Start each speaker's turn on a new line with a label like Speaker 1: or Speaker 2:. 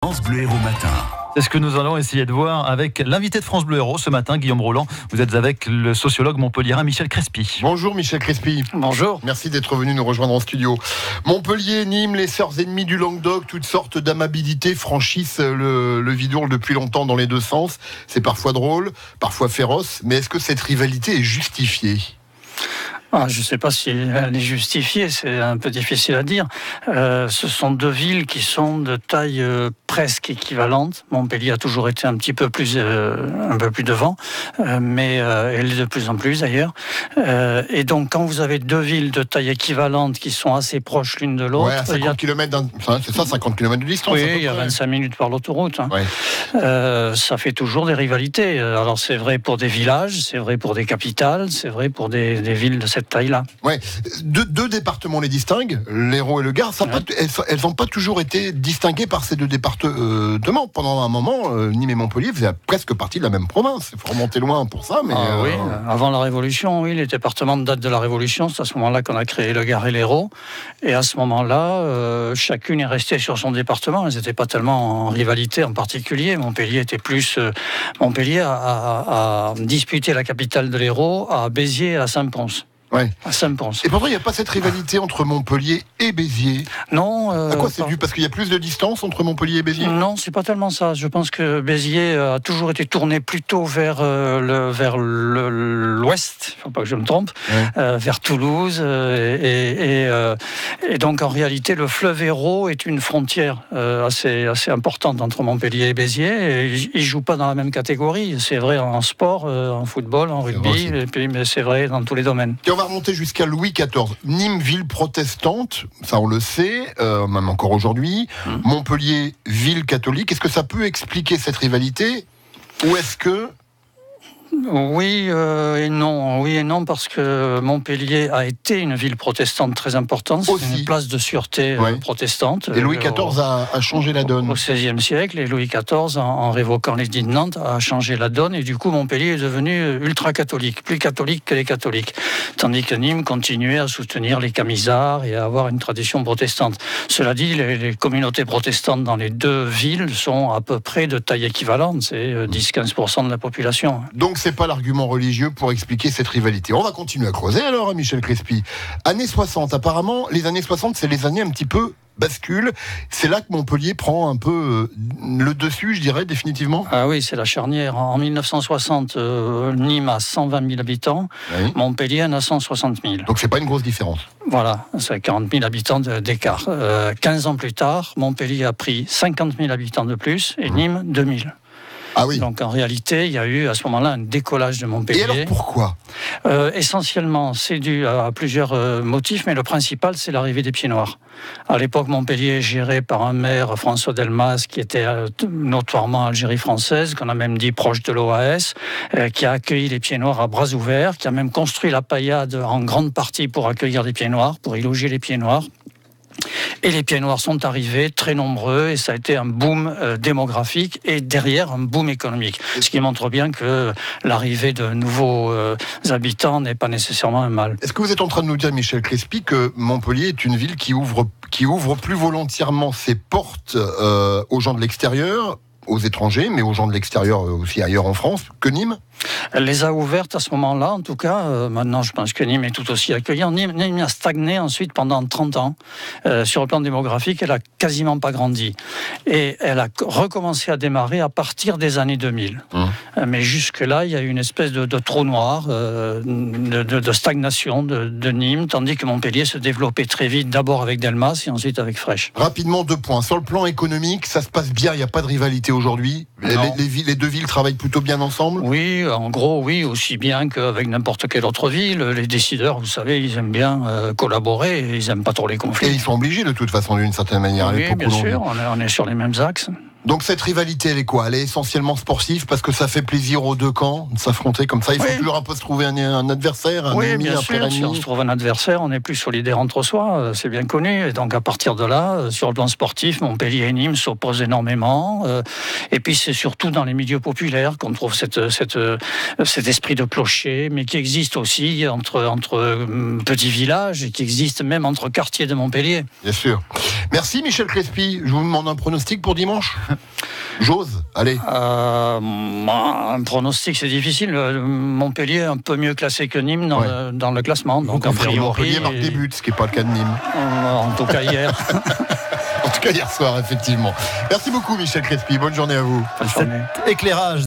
Speaker 1: France Bleu Héros Matin.
Speaker 2: C'est ce que nous allons essayer de voir avec l'invité de France Bleu Héros ce matin, Guillaume Roland. Vous êtes avec le sociologue montpelliérain Michel Crespy.
Speaker 3: Bonjour Michel Crespy.
Speaker 4: Bonjour.
Speaker 3: Merci d'être venu nous rejoindre en studio. Montpellier, Nîmes, les sœurs ennemies du Languedoc, toutes sortes d'amabilités franchissent le Vidourle depuis longtemps dans les deux sens. C'est parfois drôle, parfois féroce, mais est-ce que cette rivalité est justifiée ?
Speaker 4: Je ne sais pas si elle est justifiée, c'est un peu difficile à dire. Ce sont deux villes qui sont de taille presque équivalente. Montpellier a toujours été un peu plus devant, mais elle est de plus en plus d'ailleurs. Et donc quand vous avez deux villes de taille équivalente qui sont assez proches l'une de l'autre...
Speaker 3: Ouais, à 50 km, c'est ça, 50 km de distance.
Speaker 4: Oui, il y a 25 minutes par l'autoroute.
Speaker 3: Ouais.
Speaker 4: Ça fait toujours des rivalités. Alors c'est vrai pour des villages, c'est vrai pour des capitales, c'est vrai pour des villes de cette taille-là.
Speaker 3: Ouais. Deux départements les distinguent, l'Hérault et le Gard. Elles n'ont pas toujours été distinguées par ces deux départements. Pendant un moment, Nîmes et Montpellier faisaient presque partie de la même province. Il faut remonter loin pour ça. Mais
Speaker 4: oui, avant la Révolution, oui, les départements datent de la Révolution. C'est à ce moment-là qu'on a créé le Gard et l'Hérault. Et à ce moment-là, chacune est restée sur son département. Elles n'étaient pas tellement en rivalité en particulier. Montpellier était plus... Montpellier a disputé la capitale de l'Hérault à Béziers et à Saint-Pons.
Speaker 3: Ouais.
Speaker 4: À Saint-Pons.
Speaker 3: Et pourtant, il n'y a pas cette rivalité entre Montpellier et Béziers.
Speaker 4: Non.
Speaker 3: À quoi c'est dû ? Parce qu'il y a plus de distance entre Montpellier et Béziers ?
Speaker 4: Non, c'est pas tellement ça. Je pense que Béziers a toujours été tourné plutôt vers l'ouest. Il ne faut pas que je me trompe. Ouais. Vers Toulouse. Et donc, en réalité, le fleuve Hérault est une frontière assez importante entre Montpellier et Béziers. Et ils ne jouent pas dans la même catégorie. C'est vrai en sport, en football, en rugby, mais c'est vrai dans tous les domaines.
Speaker 3: On va remonter jusqu'à Louis XIV. Nîmes, ville protestante, ça on le sait, même encore aujourd'hui. Montpellier, ville catholique. Est-ce que ça peut expliquer cette rivalité ? Ou est-ce que...
Speaker 4: Oui et non, parce que Montpellier a été une ville protestante très importante. C'est une place de sûreté protestante.
Speaker 3: Et Louis XIV a changé la donne.
Speaker 4: Au XVIe siècle, et Louis XIV, en révoquant l'édit de Nantes, a changé la donne, et du coup Montpellier est devenu ultra-catholique, plus catholique que les catholiques. Tandis que Nîmes continuait à soutenir les Camisards et à avoir une tradition protestante. Cela dit, les communautés protestantes dans les deux villes sont à peu près de taille équivalente, c'est 10-15% de la population.
Speaker 3: Donc c'est pas l'argument religieux pour expliquer cette rivalité. On va continuer à creuser alors, Michel Crespy. Années 60, apparemment, les années 60, c'est les années un petit peu bascule. C'est là que Montpellier prend un peu le dessus, je dirais, définitivement.
Speaker 4: Ah oui, c'est la charnière. En 1960, Nîmes a 120 000 habitants, oui. Montpellier en a 160 000.
Speaker 3: Donc c'est pas une grosse différence.
Speaker 4: Voilà, c'est 40 000 habitants d'écart. 15 ans plus tard, Montpellier a pris 50 000 habitants de plus et Nîmes 2 000.
Speaker 3: Ah oui.
Speaker 4: Donc en réalité, il y a eu à ce moment-là un décollage de Montpellier.
Speaker 3: Et alors pourquoi ?
Speaker 4: Essentiellement, c'est dû à plusieurs motifs, mais le principal, c'est l'arrivée des Pieds Noirs. À l'époque, Montpellier est géré par un maire, François Delmas, qui était notoirement Algérie française, qu'on a même dit proche de l'OAS, qui a accueilli les Pieds Noirs à bras ouverts, qui a même construit la paillade en grande partie pour accueillir les Pieds Noirs, pour y loger les Pieds Noirs. Et les Pieds Noirs sont arrivés très nombreux et ça a été un boom démographique et derrière un boom économique. Ce qui montre bien que l'arrivée de nouveaux habitants n'est pas nécessairement un mal.
Speaker 3: Est-ce que vous êtes en train de nous dire, Michel Crespy, que Montpellier est une ville qui ouvre plus volontairement ses portes aux gens de l'extérieur, aux étrangers, mais aux gens de l'extérieur aussi ailleurs en France, que Nîmes ?
Speaker 4: Elle les a ouvertes à ce moment-là, en tout cas. Maintenant, je pense que Nîmes est tout aussi accueillant. Nîmes a stagné ensuite pendant 30 ans. Sur le plan démographique, elle a quasiment pas grandi. Et elle a recommencé à démarrer à partir des années 2000. Mais jusque-là, il y a eu une espèce de trou noir, de stagnation de Nîmes, tandis que Montpellier se développait très vite, d'abord avec Delmas et ensuite avec Fraîche.
Speaker 3: Rapidement, 2 points. Sur le plan économique, ça se passe bien, il n'y a pas de rivalité aujourd'hui. Les deux villes travaillent plutôt bien ensemble ?
Speaker 4: Oui, en gros, oui, aussi bien qu'avec n'importe quelle autre ville. Les décideurs, vous savez, ils aiment bien collaborer et ils n'aiment pas trop les conflits.
Speaker 3: Et ils sont obligés de toute façon, d'une certaine manière.
Speaker 4: Oui, bien sûr, on est sur les mêmes axes.
Speaker 3: Donc cette rivalité, elle est quoi ? Elle est essentiellement sportive parce que ça fait plaisir aux deux camps de s'affronter comme ça. Il faut toujours un peu se trouver un adversaire, un ennemi,
Speaker 4: bien
Speaker 3: un
Speaker 4: sûr.
Speaker 3: ennemi.
Speaker 4: Si on se trouve un adversaire, on est plus solidaire entre soi, c'est bien connu. Et donc à partir de là, sur le plan sportif, Montpellier et Nîmes s'opposent énormément. Et puis c'est surtout dans les milieux populaires qu'on trouve cet esprit de clocher, mais qui existe aussi entre petits villages et qui existe même entre quartiers de Montpellier.
Speaker 3: Bien sûr. Merci Michel Crespy. Je vous demande un pronostic pour dimanche. J'ose, allez.
Speaker 4: Un pronostic, c'est difficile. Montpellier est un peu mieux classé que Nîmes dans le classement. Donc, a priori,
Speaker 3: Montpellier marque des buts, ce qui n'est pas le cas de Nîmes.
Speaker 4: En tout cas, hier.
Speaker 3: En tout cas, hier soir, effectivement. Merci beaucoup, Michel Crespi. Bonne journée à vous.
Speaker 4: Bonne journée.
Speaker 2: Cet éclairage